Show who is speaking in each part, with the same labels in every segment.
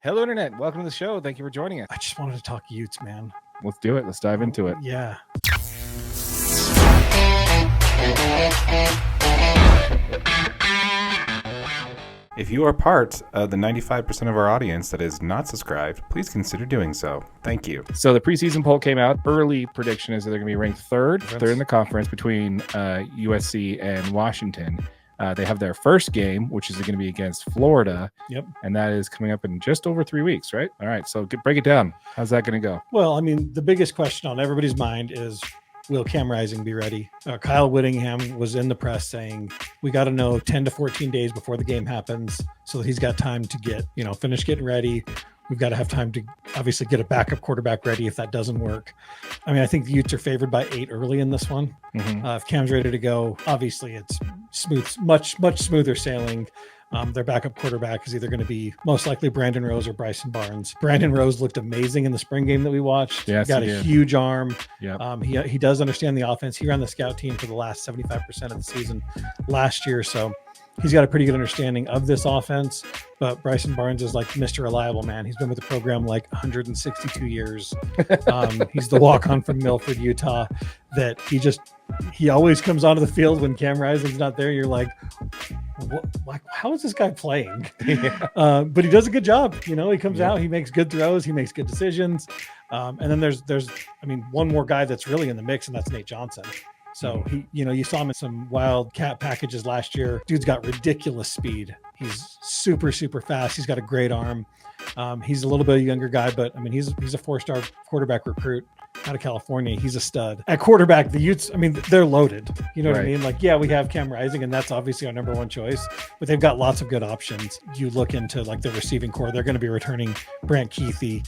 Speaker 1: Hello, Internet. Welcome to the show. Thank you for joining us.
Speaker 2: I just wanted to talk Utes, man.
Speaker 1: Let's do it. Let's dive into it.
Speaker 2: Yeah.
Speaker 3: If you are part of the 95% of our audience that is not subscribed, please consider doing so. Thank you.
Speaker 1: So the preseason poll came out. Early prediction is that they're going to be ranked third in the conference between USC and Washington. They have their first game, which is going to be against Florida.
Speaker 2: Yep.
Speaker 1: And that is coming up in just over 3 weeks, right? All right. So break it down. How's that going to go?
Speaker 2: Well, I mean, the biggest question on everybody's mind is, will Cam Rising be ready? Kyle Whittingham was in the press saying, we got to know 10 to 14 days before the game happens so that he's got time to get, finish getting ready. We've got to have time to obviously get a backup quarterback ready if that doesn't work. I mean, I think the Utes are favored by 8 early in this one.
Speaker 1: Mm-hmm.
Speaker 2: If Cam's ready to go, obviously it's smooth, much smoother sailing. Their backup quarterback is either going to be most likely Brandon Rose or Bryson Barnes. Brandon Rose looked amazing in the spring game that we watched.
Speaker 1: Yes,
Speaker 2: got a huge arm.
Speaker 1: Yep.
Speaker 2: He does understand the offense. He ran the scout team for the last 75% of the season last year. So he's got a pretty good understanding of this offense. But Bryson Barnes is like Mr. Reliable, man. He's been with the program like 162 years. He's the walk-on from Milford, Utah, that he always comes onto the field when Cam Rising's not there. You're like, how is this guy playing? But he does a good job. He comes out, he makes good throws, he makes good decisions. And then there's one more guy that's really in the mix, and that's Nate Johnson. So you saw him in some wildcat packages last year. Dude's got ridiculous speed. He's super, super fast. He's got a great arm. He's a little bit of a younger guy, but I mean, he's a 4-star quarterback recruit out of California. He's a stud at quarterback. The Utes, they're loaded. You know what I mean? Like, yeah, we have Cam Rising, and that's obviously our number one choice, but they've got lots of good options. You look into like the receiving core, they're going to be returning Brant Keithy.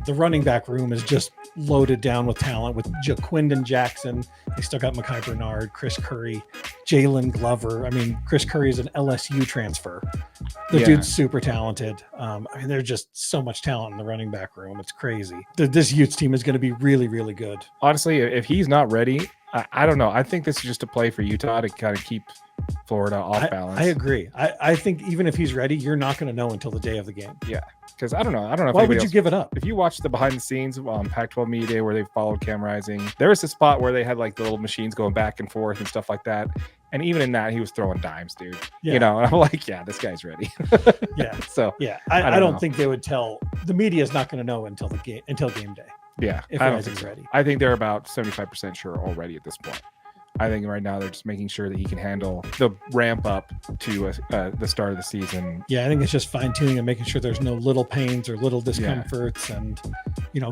Speaker 2: The running back room is just loaded down with talent with Jaquindon Jackson. They still got Mekhi Bernard, Chris Curry, Jalen Glover. Chris Curry is an LSU transfer. The dude's super talented. There's just so much talent in the running back room. It's crazy. This Utes team is going to be really, really good.
Speaker 1: Honestly, if he's not ready, I don't know. I think this is just a play for Utah to kind of keep Florida off balance.
Speaker 2: I agree. I think even if he's ready, you're not going to know until the day of the game.
Speaker 1: Yeah. Because I don't know.
Speaker 2: Why would you give it up?
Speaker 1: If you watch the behind the scenes on Pac-12 Media Day where they followed Cam Rising, there was a spot where they had like the little machines going back and forth and stuff like that. And even in that, he was throwing dimes, dude. Yeah. And I'm like, yeah, this guy's ready.
Speaker 2: Yeah.
Speaker 1: So
Speaker 2: yeah, I don't think they would tell. The media is not going to know until game day.
Speaker 1: Yeah,
Speaker 2: if Rising's ready.
Speaker 1: I think they're about 75% sure already at this point. I think right now they're just making sure that he can handle the ramp up to the start of the season.
Speaker 2: Yeah, I think it's just fine tuning and making sure there's no little pains or little discomforts, and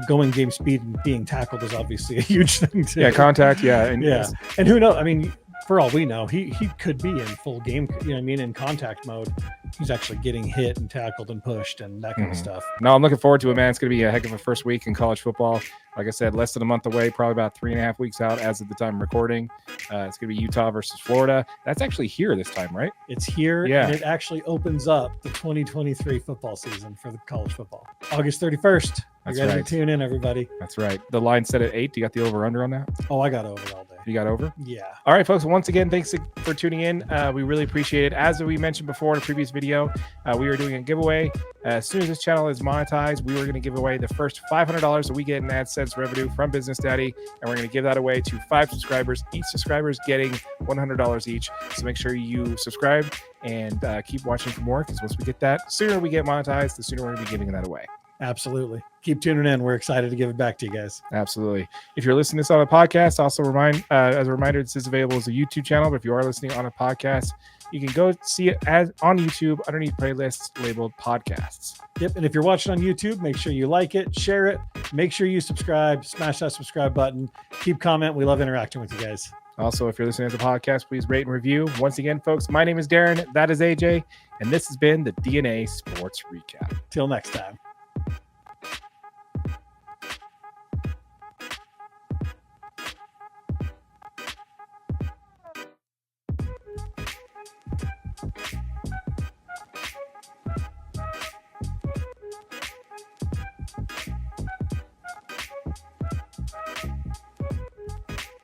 Speaker 2: going game speed and being tackled is obviously a huge thing too.
Speaker 1: Yeah, contact. Yeah,
Speaker 2: and who knows? For all we know, he could be in full game. In contact mode. He's actually getting hit and tackled and pushed and that kind of stuff.
Speaker 1: No, I'm looking forward to it, man. It's going to be a heck of a first week in college football. Like I said, less than a month away, probably about 3.5 weeks out as of the time of recording. It's going to be Utah versus Florida. That's actually here this time, right?
Speaker 2: It's here.
Speaker 1: Yeah.
Speaker 2: And it actually opens up the 2023 football season for the college football. August 31st.
Speaker 1: That's
Speaker 2: you guys
Speaker 1: right.
Speaker 2: Tune in, everybody.
Speaker 1: That's right. The line set at 8. You got the over-under on that?
Speaker 2: Oh, I got over all day.
Speaker 1: You got over?
Speaker 2: Yeah.
Speaker 1: All right, folks. Once again, thanks for tuning in. We really appreciate it. As we mentioned before in a previous video, we are doing a giveaway. As soon as this channel is monetized, we are going to give away the first $500 that we get in AdSense revenue from Business Daddy, and we're going to give that away to 5 subscribers. Each subscriber is getting $100 each. So make sure you subscribe and keep watching for more, because once we get that, the sooner we get monetized, the sooner we're going to be giving that away.
Speaker 2: Absolutely. Keep tuning in. We're excited to give it back to you guys.
Speaker 1: Absolutely. If you're listening to this on a podcast, also as a reminder, this is available as a YouTube channel. But if you are listening on a podcast, you can go see it on YouTube underneath playlists labeled podcasts.
Speaker 2: Yep. And if you're watching on YouTube, make sure you like it, share it, make sure you subscribe, smash that subscribe button, keep comment. We love interacting with you guys.
Speaker 1: Also, if you're listening as a podcast, please rate and review. Once again, folks, my name is Darren. That is AJ. And this has been the DNA Sports Recap.
Speaker 2: Till next time.